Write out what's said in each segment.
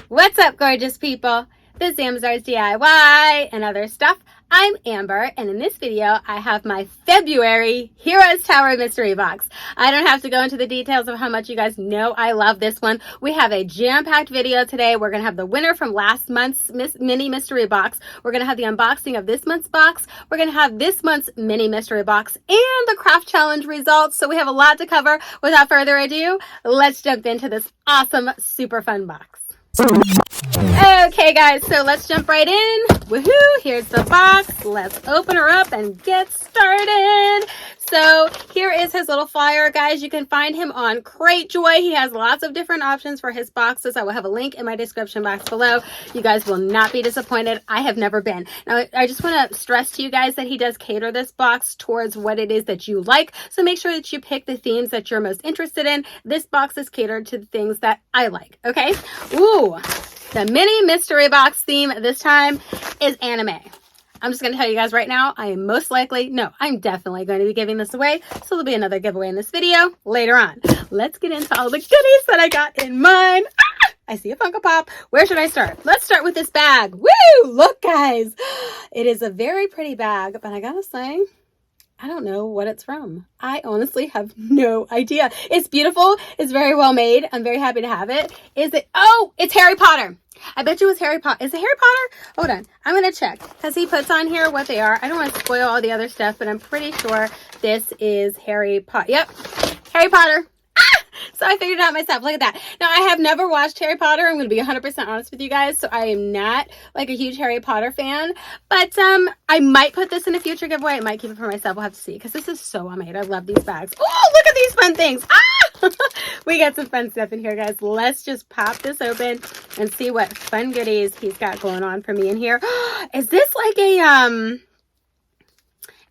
What's up, gorgeous people? This is Amber's DIY and other stuff. I'm Amber, and in this video, I have my February Heroes Tower mystery box. I don't have to go into the details of how much you guys know I love this one. We have a jam-packed video today. We're going to have the winner from last month's mini mystery box. We're going to have the unboxing of this month's box. We're going to have this month's mini mystery box and the craft challenge results. So we have a lot to cover. Without further ado, let's jump into this awesome, super fun box. Okay guys, so let's jump right in. Woohoo! Here's the box. Let's open her up and get started. So here is his little flyer, guys. You can find him on Cratejoy. He has lots of different options for his boxes. I will have a link in my description box below. You guys will not be disappointed. I have never been. Now, I just want to stress to you guys that he does cater this box towards what it is that you like. So make sure that you pick the themes that you're most interested in. This box is catered to the things that I like, okay? Ooh, the mini mystery box theme this time is anime. I'm just going to tell you guys right now, I am I'm definitely going to be giving this away. So there'll be another giveaway in this video later on. Let's get into all the goodies that I got in mine. I see a Funko Pop. Where should I start? Let's start with this bag. Woo! Look, guys. It is a very pretty bag, but I gotta say, I don't know what it's from. I honestly have no idea. It's beautiful. It's very well made. I'm very happy to have it. Is it? Oh, it's Harry Potter. I bet you it's Harry Potter. Is it Harry Potter? Hold on. I'm going to check because he puts on here what they are. I don't want to spoil all the other stuff, but I'm pretty sure this is Harry Potter. Yep. Harry Potter. So I figured it out myself. Look at that. Now, I have never watched Harry Potter. I'm going to be 100% honest with you guys. So I am not like a huge Harry Potter fan. But I might put this in a future giveaway. I might keep it for myself. We'll have to see. Because this is so well made. I love these bags. Oh, look at these fun things. Ah! We got some fun stuff in here, guys. Let's just pop this open and see what fun goodies he's got going on for me in here. Is this like a...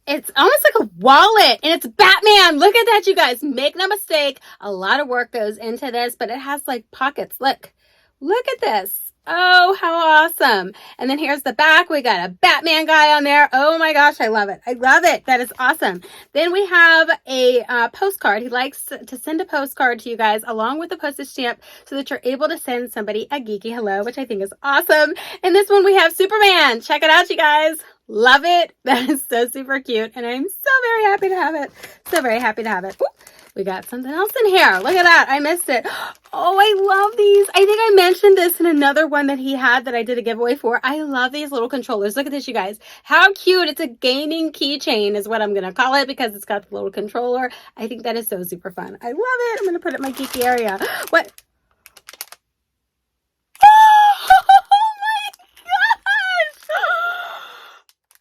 It's almost like a wallet, and it's Batman. Look at that, you guys. Make no mistake. A lot of work goes into this, but it has like pockets. Look at this. Oh, how awesome. And then here's the back. We got a Batman guy on there. Oh my gosh, I love it. I love it. That is awesome. Then we have a postcard. He likes to send a postcard to you guys along with the postage stamp so that you're able to send somebody a geeky hello, which I think is awesome. And this one we have Superman. Check it out, you guys. Love it. That is so super cute. And I'm so very happy to have it. So very happy to have it. Ooh, we got something else in here. Look at that. I missed it. Oh, I love these. I think I mentioned this in another one that he had that I did a giveaway for. I love these little controllers. Look at this, you guys. How cute. It's a gaming keychain is what I'm going to call it because it's got the little controller. I think that is so super fun. I love it. I'm going to put it in my geeky area. What?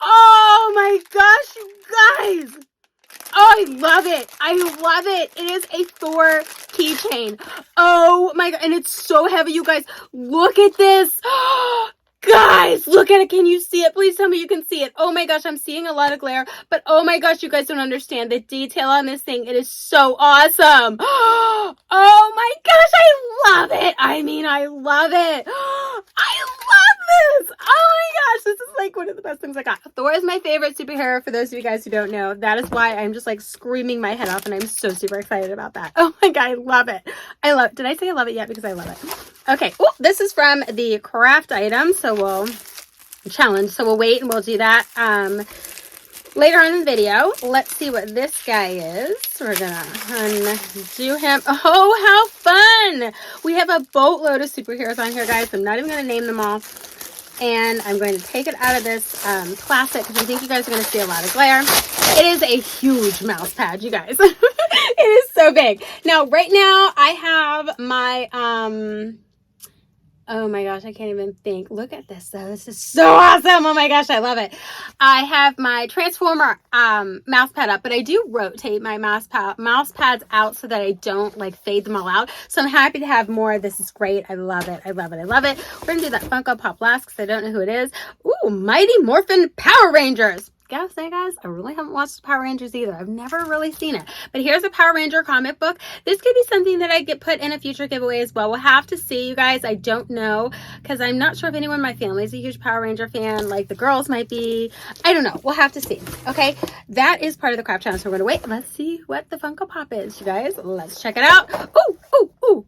Oh my gosh, you guys. Oh, I love it. I love it. It is a Thor keychain. Oh my god. And it's so heavy, you guys. Look at this. Guys, look at it. Can you see it? Please tell me you can see it. Oh my gosh, I'm seeing a lot of glare. But oh my gosh, you guys don't understand the detail on this thing. It is so awesome. Oh my gosh, I love it. I mean, I love it. I love this. Oh my gosh, this is like one of the best things I got. Thor is my favorite superhero for those of you guys who don't know. That is why I'm just like screaming my head off and I'm so super excited about that. Oh my god, I love it. I love it. Did I say I love it yet? Because I love it. Okay, oh, this is from the craft item, so we'll wait and we'll do that later on in the video. Let's see what this guy is. We're gonna undo him. Oh, how fun! We have a boatload of superheroes on here, guys. I'm not even gonna name them all. And I'm going to take it out of this plastic because I think you guys are going to see a lot of glare. It is a huge mouse pad, you guys. It is so big. Now, right now, I have my... Oh my gosh, I can't even think. Look at this though. This is so awesome. Oh my gosh, I love it. I have my Transformer mouse pad up, but I do rotate my mouse pads out so that I don't like fade them all out. So I'm happy to have more. This is great. I love it. I love it. I love it. We're going to do that Funko Pop last because I don't know who it is. Ooh, Mighty Morphin Power Rangers. Gotta say, guys, I really haven't watched Power Rangers either. I've never really seen it. But here's a Power Ranger comic book. This could be something that I get put in a future giveaway as well. We'll have to see, you guys. I don't know because I'm not sure if anyone in my family is a huge Power Ranger fan. Like the girls might be. I don't know. We'll have to see. Okay, that is part of the craft challenge. So we're gonna wait. Let's see what the Funko Pop is, you guys. Let's check it out. Ooh, ooh, ooh.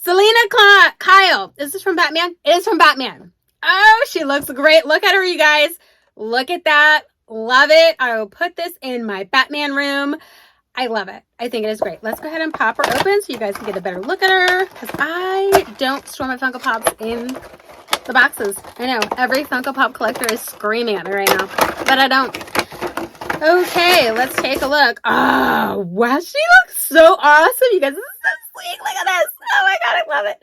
Selena Kyle. Is this from Batman? It is from Batman. Oh, she looks great. Look at her, you guys. Look at that. Love it. I will put this in my Batman room. I love it. I think it is great. Let's go ahead and pop her open so you guys can get a better look at her, because I don't store my Funko Pops in the boxes. I know every Funko Pop collector is screaming at me right now, but I don't. Okay, let's take a look. Oh, wow, she looks so awesome. You guys, this is so sweet. Look at this. Oh my God, I love it.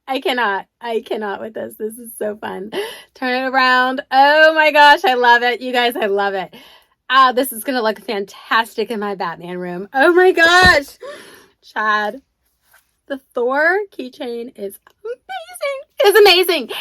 I cannot with this. This is so fun. Turn it around. Oh my gosh, I love it. You guys, I love it. This is going to look fantastic in my Batman room. Oh my gosh. Chad, the Thor keychain is amazing. It's amazing.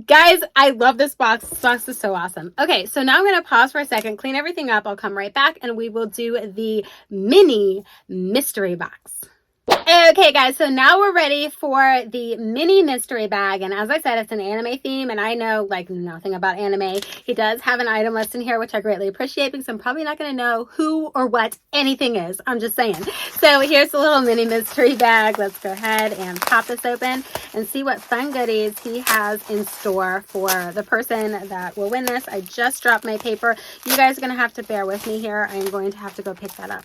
Guys, I love this box. This box is so awesome. Okay, so now I'm going to pause for a second, clean everything up. I'll come right back and we will do the mini mystery box. Okay guys, so now we're ready for the mini mystery bag, and as I said, it's an anime theme, and I know like nothing about anime. He does have an item list in here, which I greatly appreciate, because I'm probably not going to know who or what anything is. I'm just saying. So here's the little mini mystery bag. Let's go ahead and pop this open and see what fun goodies he has in store for the person that will win this. I just dropped my paper. You guys are going to have to bear with me here. I'm going to have to go pick that up.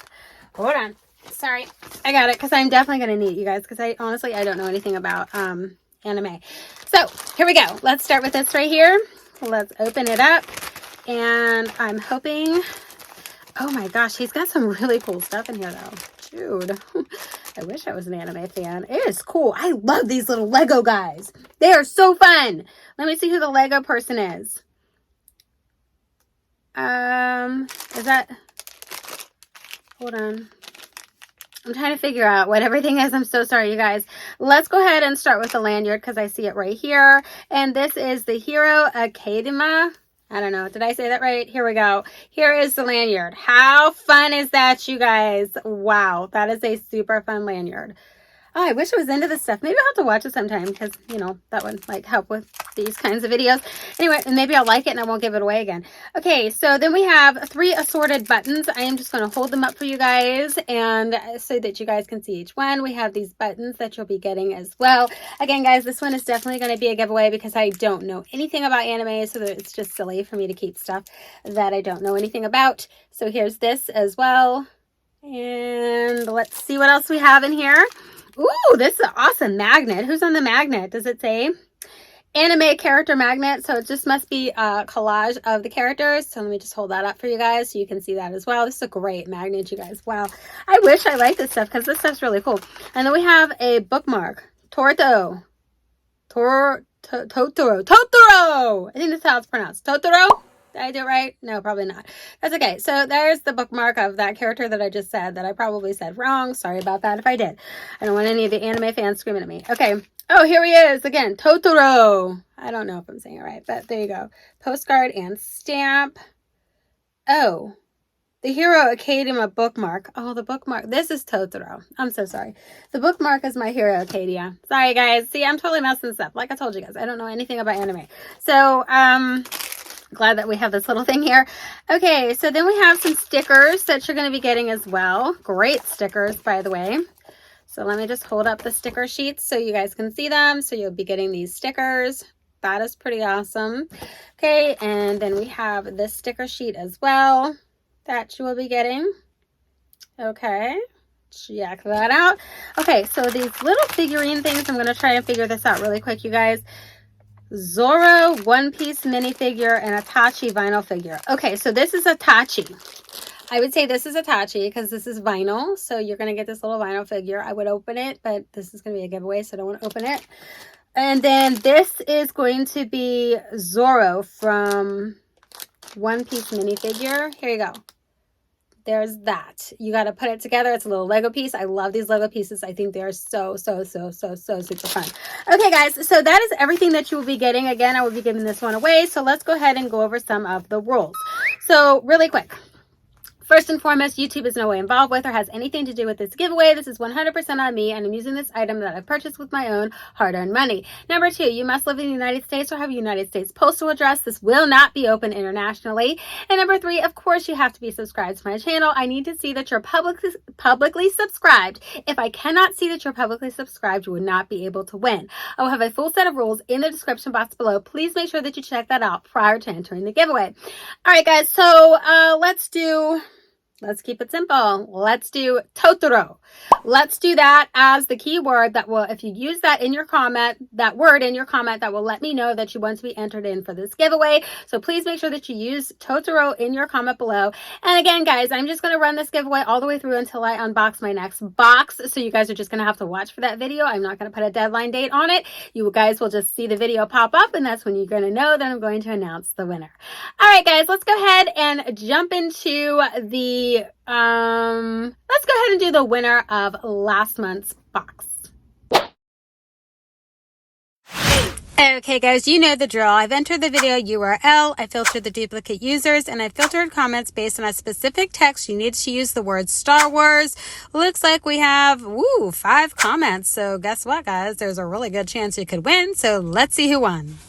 Hold on. Sorry, I got it, because I'm definitely going to need it, you guys, because I don't know anything about anime. So here we go. Let's start with this right here. Let's open it up, and I'm hoping, oh my gosh, he's got some really cool stuff in here though. Dude, I wish I was an anime fan. It is cool. I love these little Lego guys. They are so fun. Let me see who the Lego person is. Is that, hold on. I'm trying to figure out what everything is. I'm so sorry, you guys. Let's go ahead and start with the lanyard, because I see it right here. And this is the Hero Academia. I don't know. Did I say that right? Here we go. Here is the lanyard. How fun is that, you guys? Wow. That is a super fun lanyard. Oh, I wish I was into this stuff. Maybe I'll have to watch it sometime, because, you know, that would like help with these kinds of videos. Anyway, and maybe I'll like it and I won't give it away again. Okay, so then we have 3 assorted buttons. I am just going to hold them up for you guys, and so that you guys can see each one. We have these buttons that you'll be getting as well. Again, guys, this one is definitely going to be a giveaway, because I don't know anything about anime, so that it's just silly for me to keep stuff that I don't know anything about. So here's this as well. And let's see what else we have in here. Ooh, this is an awesome magnet. Who's on the magnet? Does it say? Anime character magnet. So it just must be a collage of the characters. So let me just hold that up for you guys so you can see that as well. This is a great magnet, you guys. Wow. I wish I liked this stuff, because this stuff's really cool. And then we have a bookmark. Totoro. Totoro. I think that's how it's pronounced. Totoro? Did I do it right? No, probably not. That's okay. So there's the bookmark of that character that I just said that I probably said wrong. Sorry about that if I did. I don't want any of the anime fans screaming at me. Okay. Oh, here he is again. Totoro. I don't know if I'm saying it right, but there you go. Postcard and stamp. Oh, the Hero Academia bookmark. Oh, the bookmark. This is Totoro. I'm so sorry. The bookmark is my Hero Academia. Sorry, guys. See, I'm totally messing this up. Like I told you guys, I don't know anything about anime. So, glad that we have this little thing here. Okay, so then we have some stickers that you're going to be getting as well. Great stickers, by the way. So let me just hold up the sticker sheets so you guys can see them. So you'll be getting these stickers. That is pretty awesome. Okay, and then we have this sticker sheet as well that you will be getting. Okay, check that out. Okay, so these little figurine things, I'm going to try and figure this out really quick, you guys. Zoro One Piece minifigure and Itachi vinyl figure. Okay, so this is Itachi. I would say this is Itachi, because this is vinyl. So you're going to get this little vinyl figure. I would open it, but this is going to be a giveaway, so I don't want to open it. And then this is going to be Zoro from One Piece minifigure. Here you go. There's that. You got to put it together. It's a little Lego piece. I love these Lego pieces. I think they're so super fun. Okay, guys. So that is everything that you will be getting. Again, I will be giving this one away. So let's go ahead and go over some of the rules. So really quick. First and foremost, YouTube is no way involved with or has anything to do with this giveaway. This is 100% on me, and I'm using this item that I purchased with my own hard-earned money. Number 2, you must live in the United States or have a United States postal address. This will not be open internationally. And number 3, of course, you have to be subscribed to my channel. I need to see that you're publicly subscribed. If I cannot see that you're publicly subscribed, you will not be able to win. I will have a full set of rules in the description box below. Please make sure that you check that out prior to entering the giveaway. All right, guys, so let's keep it simple. Let's do Totoro. Let's do that as the keyword that will, if you use that in your comment, that word in your comment, that will let me know that you want to be entered in for this giveaway. So please make sure that you use Totoro in your comment below. And again, guys, I'm just going to run this giveaway all the way through until I unbox my next box. So you guys are just going to have to watch for that video. I'm not going to put a deadline date on it. You guys will just see the video pop up, and that's when you're going to know that I'm going to announce the winner. All right, guys, let's go ahead and jump into the let's go ahead and do the winner of last month's box. Okay, guys, you know the drill. I've entered the video URL, I filtered the duplicate users, and I filtered comments based on a specific text. You need to use the word Star Wars. Looks like we have 5 comments. So guess what, guys? There's a really good chance you could win. So let's see who won.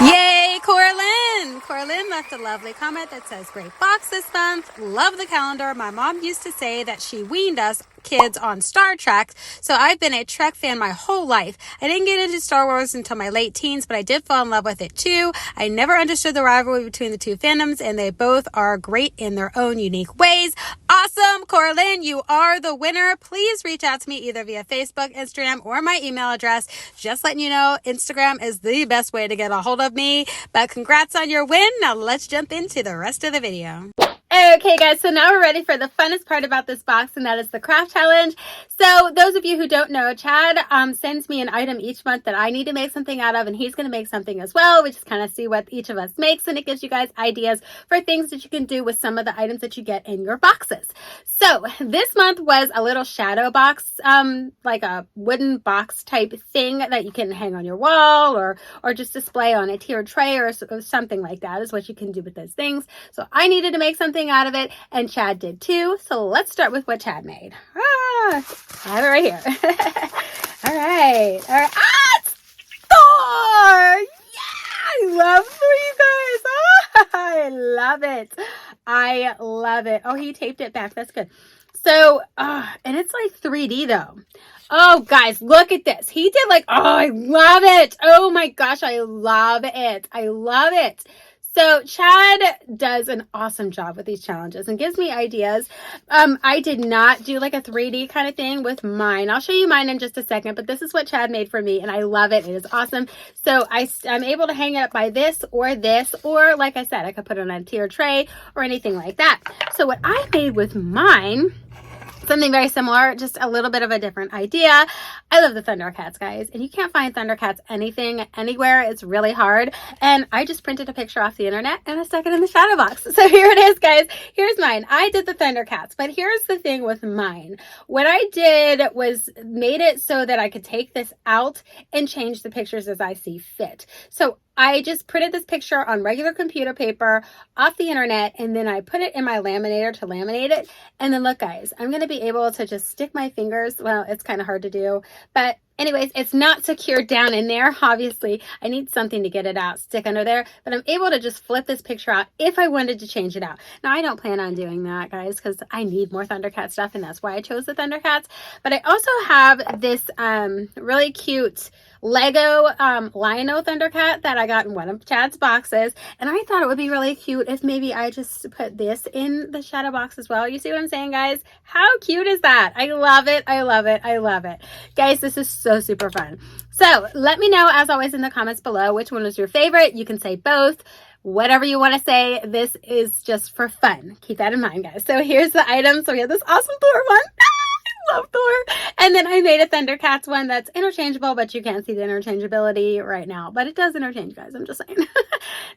Yay, Corlin! Corlin left a lovely comment that says, great box this month. Love the calendar. My mom used to say that she weaned us kids on Star Trek, so I've been a Trek fan my whole life. I didn't get into Star Wars until my late teens, but I did fall in love with it too. I never understood the rivalry between the two fandoms, and they both are great in their own unique ways. Awesome, Corlin, you are the winner. Please reach out to me either via Facebook, Instagram, or my email address. Just letting you know, Instagram is the best way to get a hold of me. But congrats on your win. Now let's jump into the rest of the video. Okay, guys, so now we're ready for the funnest part about this box, and that is the craft challenge. So those of you who don't know, Chad sends me an item each month that I need to make something out of, and he's going to make something as well. We just kind of see what each of us makes, and it gives you guys ideas for things that you can do with some of the items that you get in your boxes. So this month was a little shadow box, like a wooden box type thing that you can hang on your wall or just display on a tiered tray or something like that is what you can do with those things. So I needed to make something out of it, and Chad did too. So let's start with what Chad made. I have it right here. All right. It's Thor! Yeah! I love Thor, you guys. I love it. I love it. Oh, he taped it back. That's good. So, and it's like 3D though. Oh, guys, look at this. He did I love it. Oh my gosh, I love it. I love it. So Chad does an awesome job with these challenges and gives me ideas. I did not do like a 3D kind of thing with mine. I'll show you mine in just a second, but this is what Chad made for me, and I love it. It is awesome. So I'm able to hang it up by this, or like I said, I could put it on a tiered tray or anything like that. So what I made with mine, something very similar, just a little bit of a different idea. I love the Thundercats, guys, and you can't find Thundercats anywhere. It's really hard. And I just printed a picture off the internet and I stuck it in the shadow box. So here it is, guys. Here's mine. I did the Thundercats, but here's the thing with mine. What I did was made it so that I could take this out and change the pictures as I see fit. So I just printed this picture on regular computer paper off the internet, and then I put it in my laminator to laminate it. And then look, guys, I'm going to be able to just stick my fingers. Well, it's kind of hard to do, but anyways, it's not secured down in there. Obviously, I need something to get it out, stick under there, but I'm able to just flip this picture out if I wanted to change it out. Now, I don't plan on doing that, guys, because I need more Thundercat stuff, and that's why I chose the Thundercats. But I also have this really cute Lego Lion-O Thundercat that I got in one of Chad's boxes, and I thought it would be really cute if maybe I just put this in the shadow box as well. You see what I'm saying, guys? How cute is that? I love it. I love it. I love it. Guys, this is so super fun. So let me know, as always, in the comments below, which one was your favorite. You can say both. Whatever you want to say, this is just for fun. Keep that in mind, guys. So here's the item. So we have this awesome Thor one. I love Thor. And then I made a Thundercats one that's interchangeable, but you can't see the interchangeability right now. But it does interchange, guys. I'm just saying.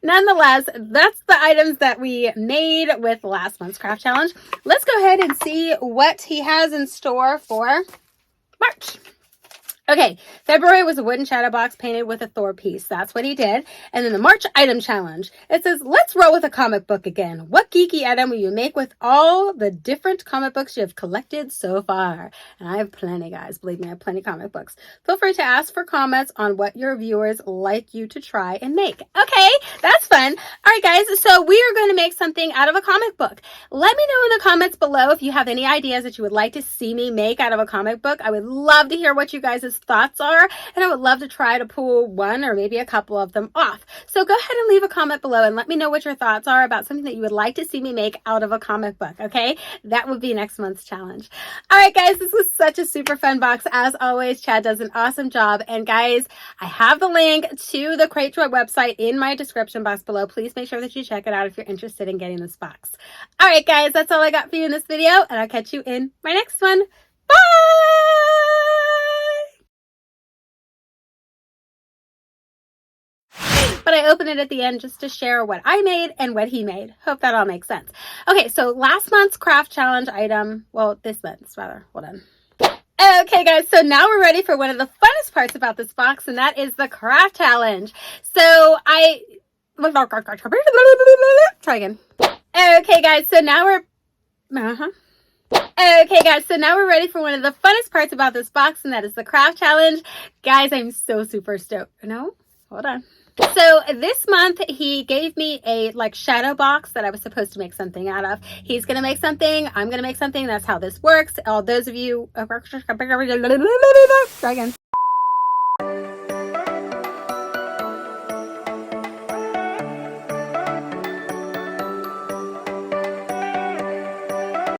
Nonetheless, that's the items that we made with last month's craft challenge. Let's go ahead and see what he has in store for March. Okay, February was a wooden shadow box painted with a Thor piece. That's what he did. And then the March item challenge. It says, let's roll with a comic book again. What geeky item will you make with all the different comic books you have collected so far? And I have plenty, guys. Believe me, I have plenty of comic books. Feel free to ask for comments on what your viewers like you to try and make. Okay, that's fun. All right, guys, so we are going to make something out of a comic book. Let me know in the comments below if you have any ideas that you would like to see me make out of a comic book. I would love to hear what you guys' thoughts are, and I would love to try to pull one or maybe a couple of them off. So go ahead and leave a comment below and let me know what your thoughts are about something that you would like to see me make out of a comic book, okay? That would be next month's challenge. All right, guys, this was such a super fun box. As always, Chad does an awesome job. And guys, I have the link to the Cratejoy website in my description box below. Please make sure that you check it out if you're interested in getting this box. All right, guys, that's all I got for you in this video, and I'll catch you in my next one. Bye! But I open it at the end just to share what I made and what he made. Hope that all makes sense. Okay, so last month's craft challenge item, well, this month's rather, hold on. Okay, guys, so now we're ready for one of the funnest parts about this box, and that is the craft challenge. So try again. Okay, guys, so now we're, Okay, guys, so now we're ready for one of the funnest parts about this box, and that is the craft challenge. Guys, I'm so super stoked. No, hold on. So this month he gave me a shadow box that I was supposed to make something out of. He's going to make something. I'm going to make something. That's how this works. All those of you, try again.